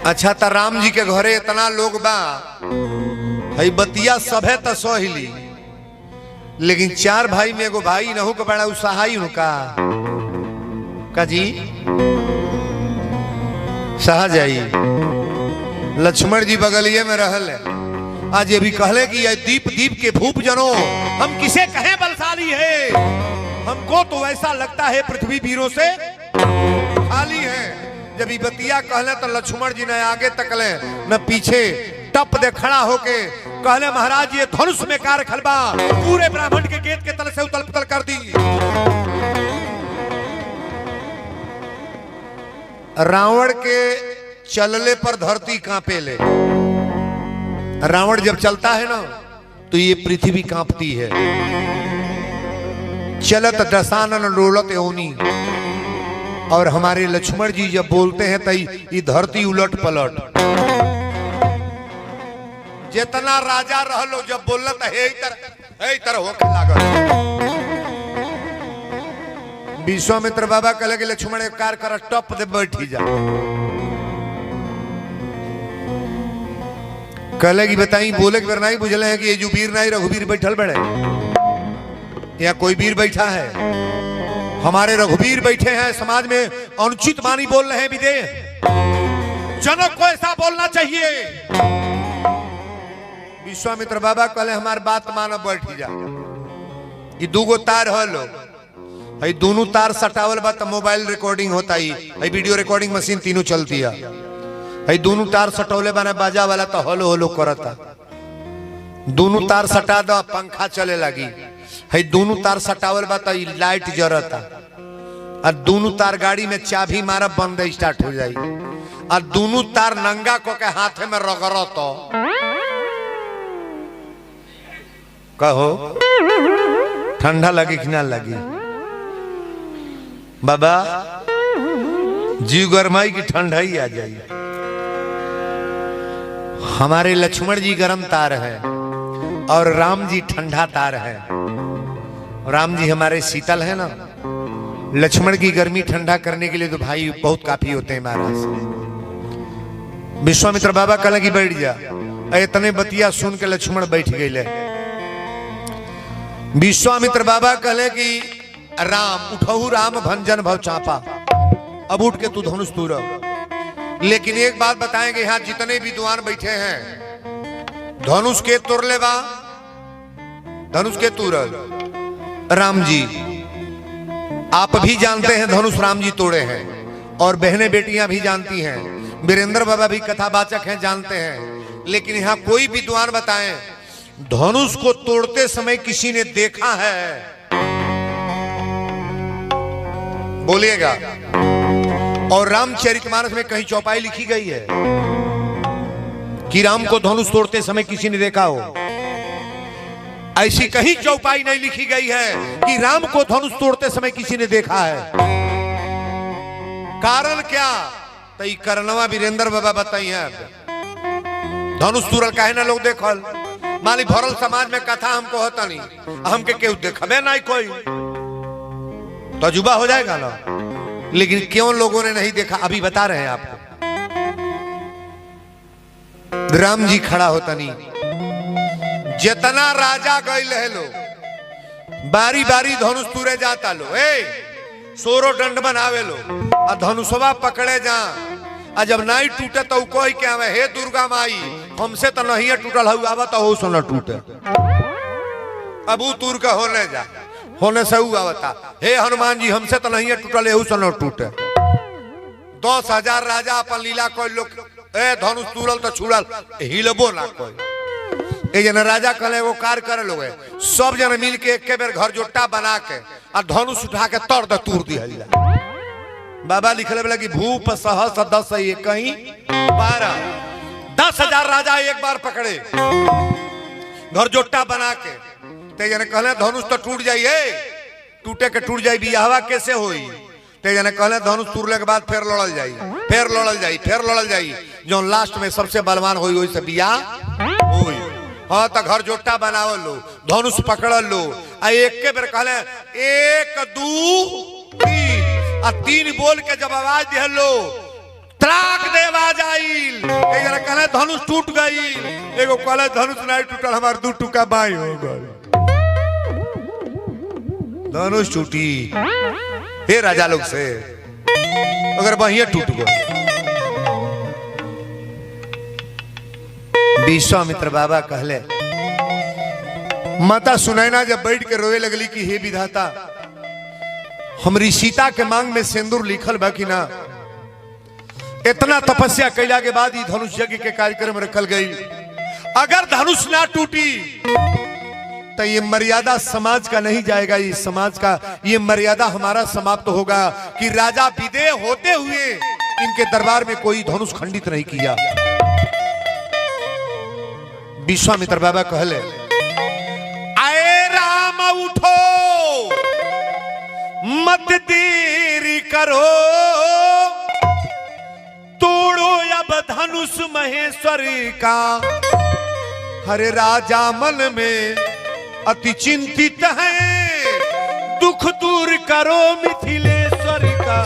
अच्छा त राम जी के घरे इतना लोग बा हई बतिया सभे त सोहिली, लेकिन चार भाई में एगो भाई नहु के बड़ा उसाहाई का जी सहजाई लक्ष्मण जी बगलिए में रहल है। आज ये भी कहले कि ये दीप दीप के भूप जनो हम किसे कहें बलशाली है, हमको तो ऐसा लगता है पृथ्वी वीरों से खाली है। जब ये बतिया कहले तो लक्ष्मण जी ने आगे तकले न पीछे, टप दे खड़ा होके कहले महाराज ये धनुष में कार खलबा पूरे ब्राह्मण के गेट के तल से उतल पुतल कर दी। रावण के चलले पर धरती कांपे ले। रावण जब चलता है ना तो ये पृथ्वी कांपती है। चलत दसानन डोलत योनी, और हमारे लक्ष्मण जी जब बोलते हैं तो ये धरती उलट पलट। जितना राजा रहलो जब बोलत है इतर होके लागल। विश्वामित्र बाबा कहले कि लक्ष्मण एक कार कर टप दे बैठी जा। कहले कि बताई बोले के नहीं बुझले हैं कि ये जो वीर नहीं रघुवीर बैठल बड़े, या कोई वीर बैठा है? हमारे रघुवीर बैठे हैं। समाज में अनुचित वाणी बोल रहे हैं विदेह, जनक को ऐसा बोलना चाहिए। विश्वामित्र बाबा कहले हमारी बात मानो बैठी जा। ये दूगो तार हलो, हई दोनों तार सटावल बा तो मोबाइल रिकॉर्डिंग होता ही, हई वीडियो रिकॉर्डिंग मशीन तीनों चलती है। हई दोनों तार सटौले बना बाजा वाला तो हलो हलो करता। दोनों तार सटा दो पंखा चले लगी। हई दोनों तार सटावल बा तो लाइट जरता। और दोनों तार गाड़ी में चाबी मारब बंद स्टार्ट हो जाई। और दोनों तार नंगा को के हाथे में रगड़ो तो कहो ठंडा लगी कि ना लगी? बाबा जीव गरमाई की ठंडा ही आ जाए। हमारे लक्ष्मण जी गर्म तार है और राम जी ठंडा तार है। राम जी हमारे शीतल है ना। लक्ष्मण की गर्मी ठंडा करने के लिए तो भाई बहुत काफी होते हैं महाराज। विश्वामित्र बाबा कहले कि बैठ जा। इतने बतिया सुन के लक्ष्मण बैठ गए। विश्वामित्र बाबा कहले कि राम उठहु राम भंजन भव चापा, अब उठ के तू धनुष तूर। लेकिन एक बात बताएंगे, यहाँ जितने विद्वान बैठे हैं धनुष के तुरले बा, धनुष के तुरल राम जी। आप भी जानते हैं धनुष राम जी तोड़े हैं, और बहनें बेटियां भी जानती हैं। वीरेंद्र बाबा भी कथावाचक हैं, जानते हैं। लेकिन यहाँ कोई विद्वान बताएं धनुष को तोड़ते समय किसी ने देखा है? बोलिएगा। और रामचरितमानस में कहीं चौपाई लिखी गई है कि राम को धनुष तोड़ते समय किसी ने देखा हो? ऐसी कहीं चौपाई नहीं लिखी गई है कि राम को धनुष तोड़ते समय किसी ने देखा है। कारण क्या? तो ये करनवा वीरेंद्र बाबा बताइए। धनुष तोड़ल काहे ना लोग देखल? माली भरल समाज में कथा हमको होता नहीं, हमके केहू देखबे नहीं, कोई तजुबा हो जाएगा ना। लेकिन क्यों लोगों ने नहीं देखा अभी बता रहे हैं आपको। राम जी खड़ा होता नहीं। जितना राजा गए लो बारी बारी धनुष तुरे जाता लो, सोरो दंड बनावे लो, और धनुषवा पकड़े जा। और जब नहीं टूटे तो कोई क्या है, हे दुर्गा माई हमसे तो नहीं टूटल हुआ तो हो न टूटे। अब तूर का होने जा, होने से हुआ बता, हे हनुमान जी हमसे तो नहीं टूटल, एहू से न टूटे। 10,000 राजा अपन लीला कोई लोग धनुष तुरल तो छुड़ल हिलबो ना कोई। एक जन राजा कहले वो कार्य करे लोग सब जन मिल के एक बेर घर जोटा बना के और धनुष उठा के तोड़ दे तूर दिया। बाबा लिखले बोला कि भूप सहस 10 कहीं 12 10,000 राजा एक बार पकड़े घर जोटा बना के। ते जने कहले धनुष तो टूट जाइए, टूटे के टूट जाई, बियाहवा कैसे होई? ते जने कहले धनुष तोड़ले के बाद फिर लड़ल जाई, फिर लड़ल जाई, फिर लड़ल जाई, जो लास्ट में सबसे बलवान होई वही से बियाह होई। हाँ तो घर जोटा बनावल लो, धनुष पकड़ लो, एक के बेर कहले 1 2 3 और 3 बोल के जब आवाज दे लो त्राक दे आवाज आइल धनुष टूट गई, एगो कहले धनुष नहीं टूटल, हमार 2 टुका बाई हो गई, धनुष टूटी। हे राजा लोग से अगर वही टूट गए। विश्वामित्र बाबा कहले, माता सुनैना जब बैठ के रोए लगली कि हे विधाता, हमरी सीता के मांग में सिंदूर लिखल बा कि ना। इतना तपस्या कैला के बाद ही धनुष यज्ञ के कार्यक्रम रखल गई। अगर धनुष ना टूटी तो ये मर्यादा समाज का नहीं जाएगा, ये समाज का ये मर्यादा हमारा समाप्त होगा कि राजा विदेह होते हुए इनके दरबार में कोई धनुष खंडित नहीं किया। विश्वामित्र बाबा कहले, आए राम उठो मत देरी करो, तोड़ो अब धनुष महेश्वर का। हरे राजा मन में अति चिंतित है, दुख दूर करो मिथिलेश्वर का।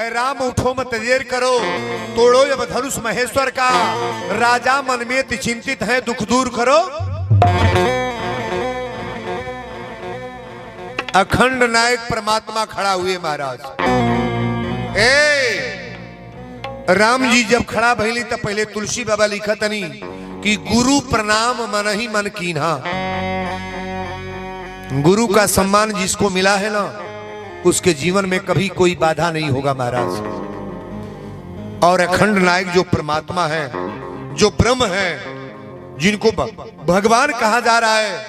राम उठो मत देर करो, तोड़ो अब धनुष महेश्वर का। राजा मन में अति चिंतित है, दुख दूर करो। अखंड नायक परमात्मा खड़ा हुए महाराज। राम जी जब खड़ा भइली तो पहले तुलसी बाबा लिखा तनी कि गुरु प्रणाम मन ही मन कीन्हा। गुरु का सम्मान जिसको मिला है ना, उसके जीवन में कभी कोई बाधा नहीं होगा महाराज। और अखंड नायक जो परमात्मा है, जो ब्रह्म है, जिनको भगवान कहा जा रहा है,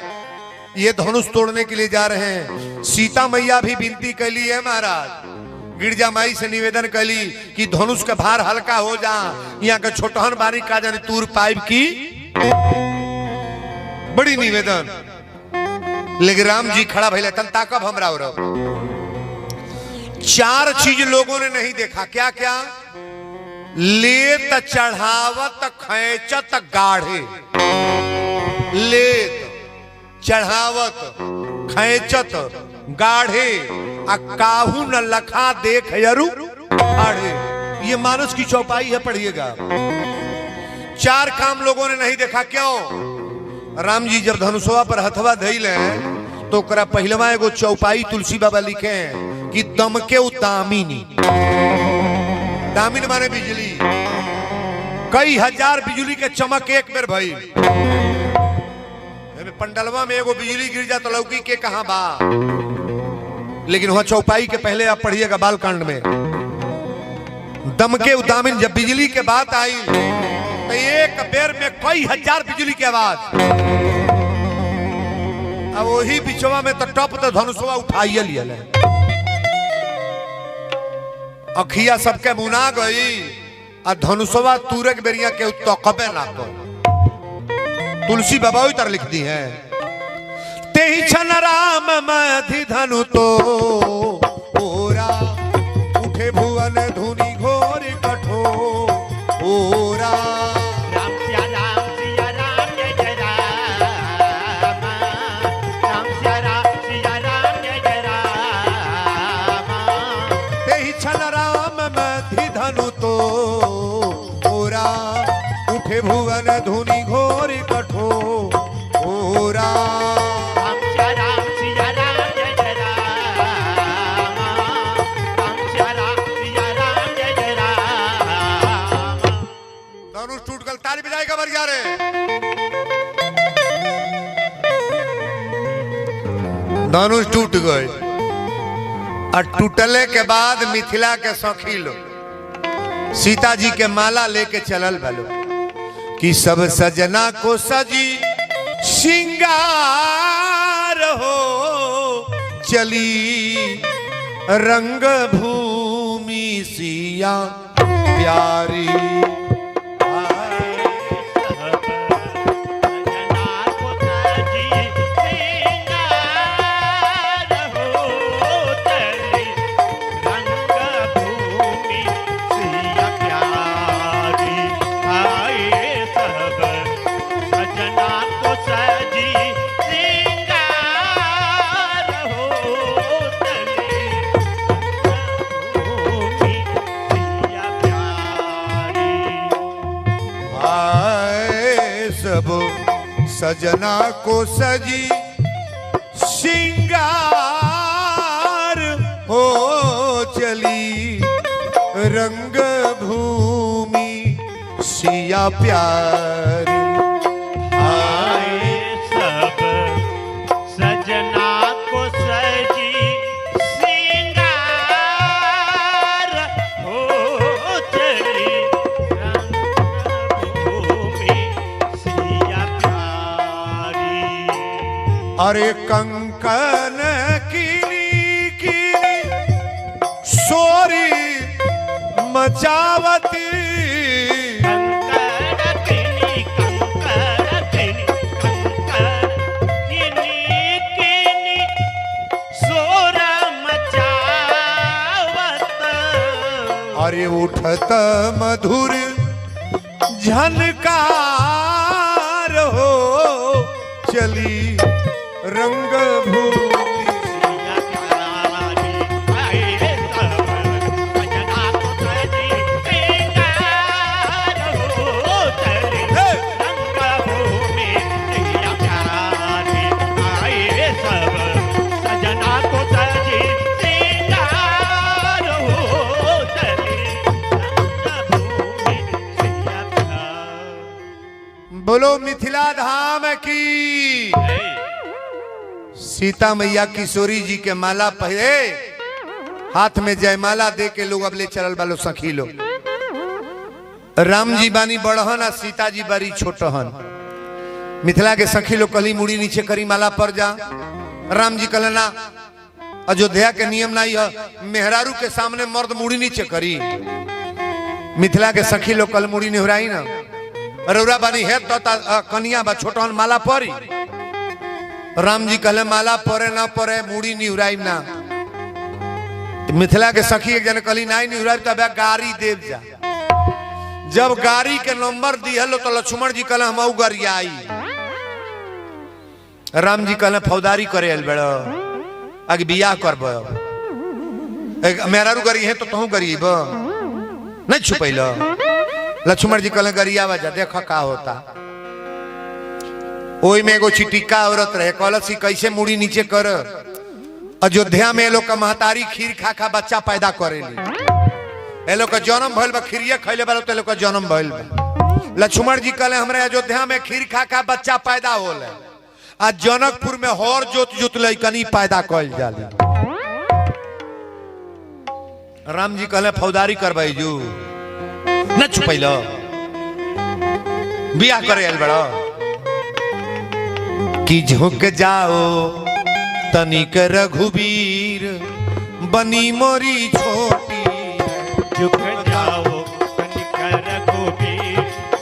ये धनुष तोड़ने के लिए जा रहे हैं। सीता मैया भी विनती कैली है महाराज, गिरजा माई से निवेदन कैली कि धनुष का भार हल्का हो जा, यहाँ का छोटहन बारी का जाने तूर पाइप की बड़ी निवेदन। लेकिन राम जी खड़ा भइले, तन ताकब हमरा और 4 चीज लोगों ने नहीं देखा। क्या क्या? लेत चढ़ावत खैचत गाढ़े। लेत चढ़ावत खैचत गाढ़े, काहू न लखा देख यरु आढ़े। ये मानस की चौपाई है, पढ़िएगा। 4 काम लोगों ने नहीं देखा। क्यों? राम जी जब धनुषवा पर हथवा धइल है तो ओकरा पहलवा एगो चौपाई तुलसी बाबा लिखे हैं कि दमके दामिनी। दामिन माने बिजली। कई हजार बिजली के चमक एक बेर भई। पंडलवा में एगो बिजली गिर जा तो लौकी के कहां बा। लेकिन वहां चौपाई के पहले आप पढ़िएगा बालकांड में, दमके दामिन। जब बिजली के बात आई तो एक बेर में कई हजार बिजली की आवाज। अब वही बिचवा में तो टप तो धनुषवा उठाइए लिया। अखिया सबके मुना गई आ धनुषवा तूरक बेरिया के तकबे ना को। तुलसी बाबा उतर लिख दी है, तेहि छन राम मधि धनु तो ओरा, उठे भुवन धुनि घोर कठोरा। उठे भुवन धुनि घोर कठोरा। धनुष टूट गल, ताली बजाएगा मर जा रे। धनुष टूट गए और टूटले के बाद मिथिला के सखी लोग सीता जी के माला लेके चलल बलो कि सब सजना को सजी श्रृंगार हो चली, रंग भूमि सिया प्यारी। सजना को सजी सजना को सजी श्रृंगार हो चली रंग भूमि सिया प्यारी। आए सब सजना को सजी श्रृंगार हो चली रंगभूमि सिया प्यारी। अरे कंकन कीनी कीनी सोरी मचावती अरे उठत मधुर झनकार हो चली रंग भूमि। बोलो मिथिला धाम की। सीता मैया किशोरी जी के माला पहले हाथ में जयमाला दे के लोग अब ले चलल बालो सखी लो। राम जी बानी बड़हन आ सीता जी बड़ी छोटहन। मिथिला के सखी लोग कली मुड़ी नीचे करी माला पर जा। राम जी कहना अयोध्या के नियम नहीं है, मेहरारू के सामने मर्द मुड़ी नीचे करी। मिथिला के सखी लोग कल मुड़ी निहराई ना। रौरा बानी है तो कनिया बा छोटहन माला परी। राम जी कहले माला परे ना परे मुड़ी निहुराई ना। मिथिला के सखी एक जन कली नाई निहुराई तब गाड़ी देव जा। जब गाड़ी के नंबर दिहलो तो लक्ष्मण जी कहले हम गाड़ी आई। राम जी कहले फौदारी करे आइल बेड़ो आगे बियाह करब। मेहरारू गरी है तो तू गरीब नहीं छुपैल। लक्ष्मण जी कहले गरिया वजह देख का होता। ओई में एगो चिटिका औरत रहे कहलसी कैसे मुड़ी नीचे कर। अयोध्या में लोग का महतारी खीर खा खा बच्चा पैदा करेली। ए लोग का जन्म भइल बा खीरिया खइले बा तो लोग का जन्म भइल बा। लक्ष्मण जी कहले हमरे अयोध्या में खीर खा खा बच्चा पैदा होले। आ जनकपुर में हर जोत जोत लइकनी पैदा कइल जाली। राम जी कहले फौदारी करबै जू न छुपैलो बियाह करे आइल बड़ा। कि झुक जाओ तनिक रघुवीर बनी मोरी छोटी। झुक जाओ तनिक रघुवीर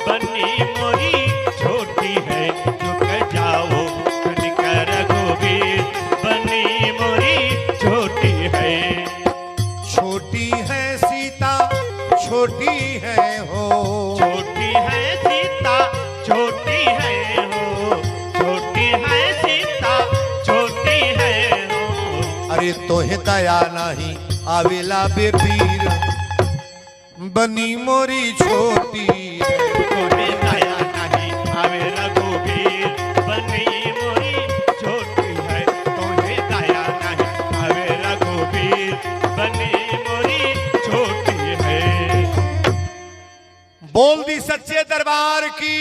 बनी मोरी छोटी है। झुक जाओ तनिक रघुवीर बनी मोरी छोटी है। छोटी है सीता छोटी है हो। छोटी है सीता छोटी है हो। छोटी है सीता छोटी है हो। अरे तोहे दया नहीं आवेला बेपीर बनी मोरी छोटी है। तोहे दया नहीं आवेला गोबीर बनी मोरी छोटी है। तोहे दया नहीं आवेला गोबीर बनी मोरी छोटी है। बोल दी सच्चे दरबार की।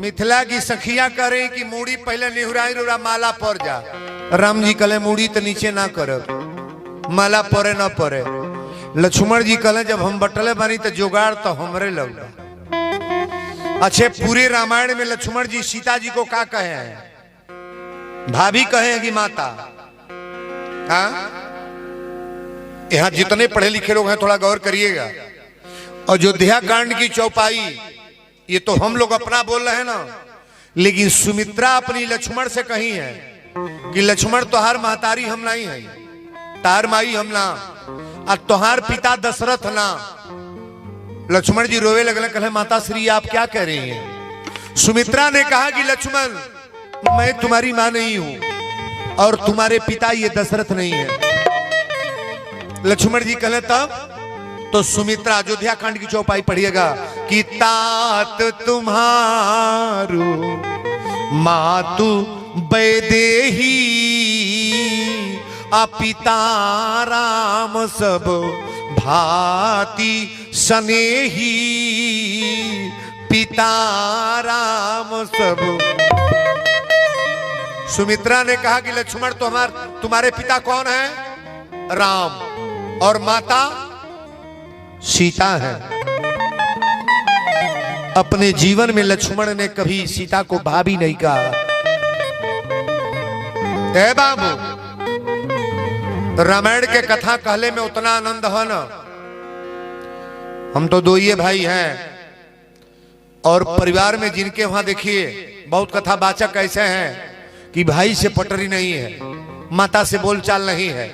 मिथिला की सखिया करे कि मूड़ी पहले निहुराई रोरा माला पर जा। राम जी कहले मूड़ी तो नीचे ना कर माला परे ना परे। लक्ष्मण जी कहले जब हम बटले बानी तो जुगाड़ तो हमरे लग। अच्छे पूरे रामायण में लक्ष्मण जी सीता जी को क्या कहे हैं? भाभी कहे हैं कि माता। हाँ यहाँ जितने पढ़े लिखे लोग हैं थोड़ा गौर करिएगा। अयोध्या कांड की चौपाई ये तो हम लोग अपना बोल रहे हैं ना, लेकिन सुमित्रा अपनी लक्ष्मण से कही है कि लक्ष्मण तोहार महतारी हम नहीं है, तार माई हम ना, और तोहार पिता दशरथ ना। लक्ष्मण जी रोवे लगले, कहे माता श्री आप क्या कह रही हैं? सुमित्रा ने कहा कि लक्ष्मण मैं तुम्हारी मां नहीं हूं और तुम्हारे पिता ये दशरथ नहीं है। लक्ष्मण जी कहे तब तो सुमित्रा अयोध्या कांड की चौपाई पढ़िएगा कि तात तुम्हारो मातु वैदेही अपिता राम सब भांति स्नेही पिता राम सब। सुमित्रा ने कहा कि लक्ष्मण तो तुम्हारे पिता कौन है? राम, और माता सीता है। अपने जीवन में लक्ष्मण ने कभी सीता को भाभी नहीं कहा। ए बाबू, रामायण के कथा कहले में उतना आनंद है ना। हम तो दो ही भाई हैं और परिवार में जिनके वहां देखिए बहुत कथा वाचक ऐसे हैं कि भाई से पटरी नहीं है, माता से बोलचाल नहीं है,